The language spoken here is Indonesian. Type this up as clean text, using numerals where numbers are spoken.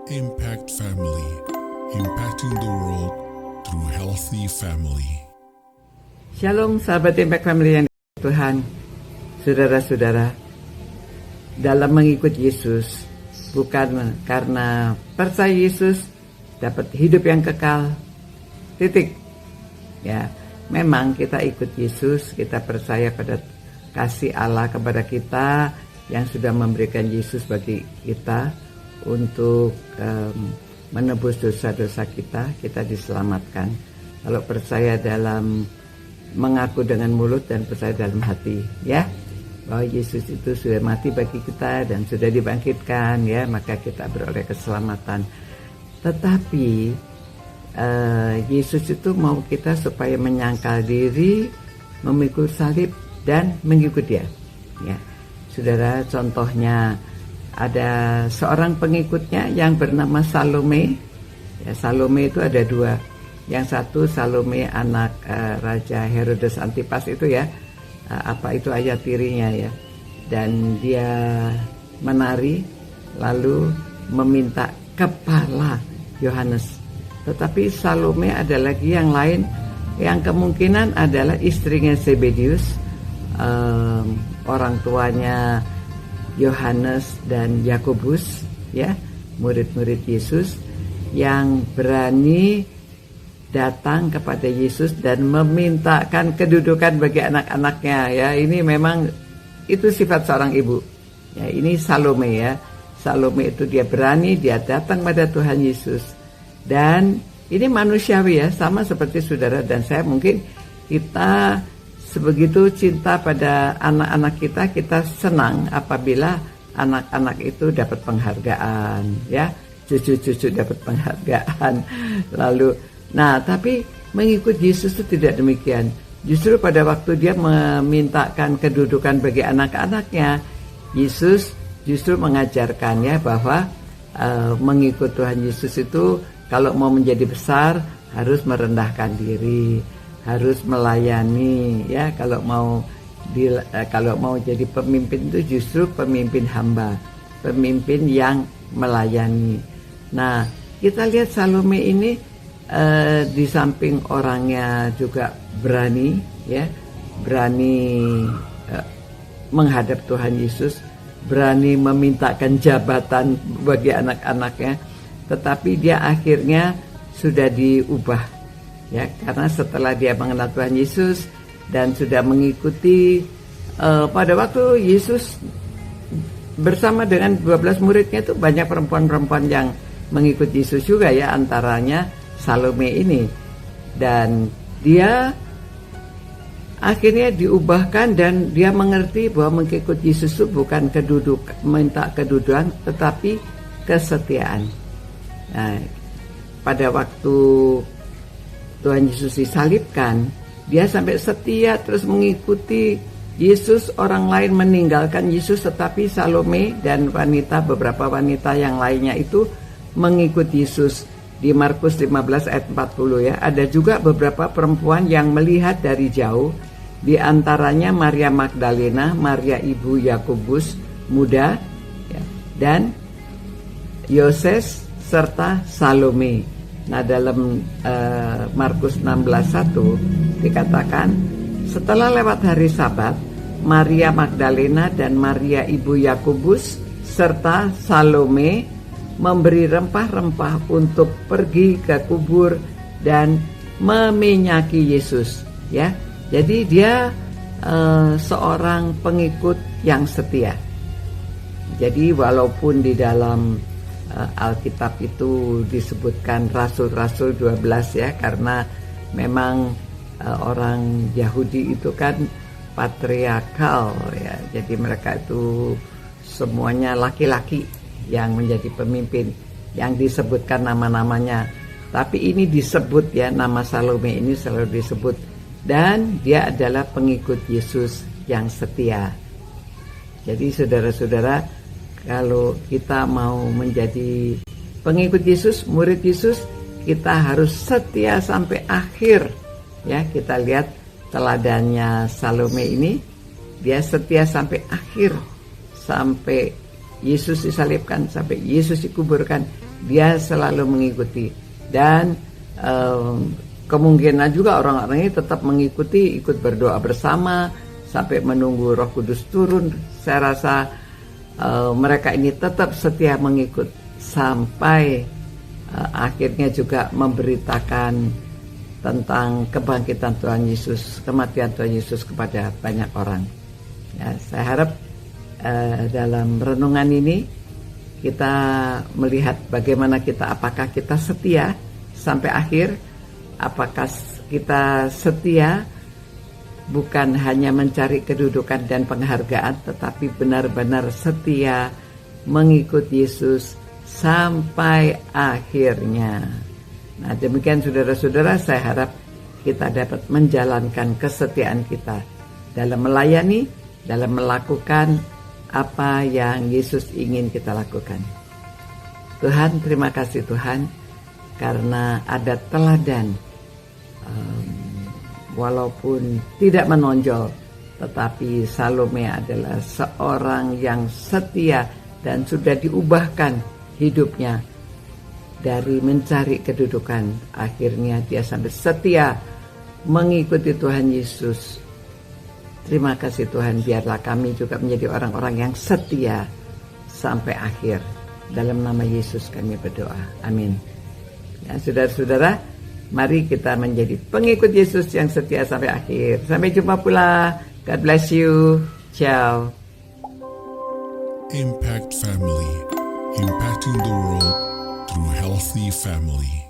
Impact Family, impacting the world through healthy family. Shalom sahabat Impact Family yang dimuliakan Tuhan. Saudara-saudara, dalam mengikut Yesus bukan karena percaya Yesus dapat hidup yang kekal. Titik. Ya, memang kita ikut Yesus, kita percaya pada kasih Allah kepada kita yang sudah memberikan Yesus bagi kita untuk menebus dosa-dosa kita diselamatkan. Kalau percaya dalam mengaku dengan mulut dan percaya dalam hati, ya, bahwa Yesus itu sudah mati bagi kita dan sudah dibangkitkan, ya, maka kita beroleh keselamatan. Tetapi Yesus itu mau kita supaya menyangkal diri, memikul salib dan mengikut Dia. Ya, saudara, contohnya ada seorang pengikutnya yang bernama Salome. Ya, Salome itu ada dua. Yang satu Salome anak Raja Herodes Antipas itu, ya, apa itu ayah tirinya, ya. Dan dia menari lalu meminta kepala Yohanes. Tetapi Salome ada lagi yang lain yang kemungkinan adalah istrinya Zebedius, orang tuanya Yohanes dan Yakobus, ya, murid-murid Yesus yang berani datang kepada Yesus dan memintakan kedudukan bagi anak-anaknya, ya. Ini memang itu sifat seorang ibu. Ya, ini Salome, ya. Salome itu dia berani, dia datang pada Tuhan Yesus. Dan ini manusiawi, ya, sama seperti saudara dan saya. Mungkin kita sebegitu cinta pada anak-anak kita senang apabila anak-anak itu dapat penghargaan, ya, cucu-cucu dapat penghargaan. Lalu, nah, tapi mengikut Yesus itu tidak demikian. Justru pada waktu dia memintakan kedudukan bagi anak-anaknya, Yesus justru mengajarkannya bahwa mengikut Tuhan Yesus itu kalau mau menjadi besar harus merendahkan diri, harus melayani, ya. Kalau mau jadi pemimpin itu justru pemimpin hamba, pemimpin yang melayani. Nah, kita lihat Salome ini di samping orangnya juga berani, ya, berani menghadap Tuhan Yesus, berani memintakan jabatan bagi anak-anaknya, tetapi dia akhirnya sudah diubah. Ya, karena setelah dia mengenal Tuhan Yesus dan sudah mengikuti pada waktu Yesus bersama dengan 12 muridnya itu banyak perempuan-perempuan yang mengikuti Yesus juga, ya, antaranya Salome ini. Dan dia akhirnya diubahkan dan dia mengerti bahwa mengikut Yesus itu bukan minta kedudukan tetapi kesetiaan. Nah, pada waktu Tuhan Yesus disalibkan, dia sampai setia terus mengikuti Yesus. Orang lain meninggalkan Yesus, tetapi Salome dan beberapa wanita yang lainnya itu mengikuti Yesus. Di Markus 15 ayat 40, ya, ada juga beberapa perempuan yang melihat dari jauh, di antaranya Maria Magdalena, Maria ibu Yakobus muda, ya, dan Yoses serta Salome. Nah, dalam Markus 16:1 dikatakan, setelah lewat hari Sabat, Maria Magdalena dan Maria ibu Yakobus serta Salome memberi rempah-rempah untuk pergi ke kubur dan meminyaki Yesus, ya. Jadi dia seorang pengikut yang setia. Jadi walaupun di dalam Alkitab itu disebutkan rasul-rasul 12, ya, karena memang orang Yahudi itu kan patriarkal, ya. Jadi mereka itu semuanya laki-laki yang menjadi pemimpin, yang disebutkan nama-namanya. Tapi ini disebut, ya, nama Salome ini selalu disebut, dan dia adalah pengikut Yesus yang setia. Jadi saudara-saudara, kalau kita mau menjadi pengikut Yesus, murid Yesus, kita harus setia sampai akhir, ya. Kita lihat teladannya Salome ini, dia setia sampai akhir, sampai Yesus disalibkan, sampai Yesus dikuburkan, dia selalu mengikuti. Dan kemungkinan juga orang-orang ini tetap mengikuti, ikut berdoa bersama sampai menunggu Roh Kudus turun. Saya rasa mereka ini tetap setia mengikut sampai akhirnya juga memberitakan tentang kebangkitan Tuhan Yesus, kematian Tuhan Yesus kepada banyak orang. Ya, saya harap dalam renungan ini kita melihat bagaimana apakah kita setia sampai akhir, apakah kita setia bukan hanya mencari kedudukan dan penghargaan, tetapi benar-benar setia mengikut Yesus sampai akhirnya. Nah, demikian saudara-saudara, saya harap kita dapat menjalankan kesetiaan kita dalam melayani, dalam melakukan apa yang Yesus ingin kita lakukan. Tuhan, terima kasih Tuhan, karena ada teladan, walaupun tidak menonjol, tetapi Salome adalah seorang yang setia dan sudah diubahkan hidupnya dari mencari kedudukan. Akhirnya dia sampai setia mengikuti Tuhan Yesus. Terima kasih Tuhan, biarlah kami juga menjadi orang-orang yang setia sampai akhir. Dalam nama Yesus kami berdoa. Amin. Ya, saudara-saudara, mari kita menjadi pengikut Yesus yang setia sampai akhir. Sampai jumpa pula. God bless you. Ciao. Impact Family, impacting the world through healthy family.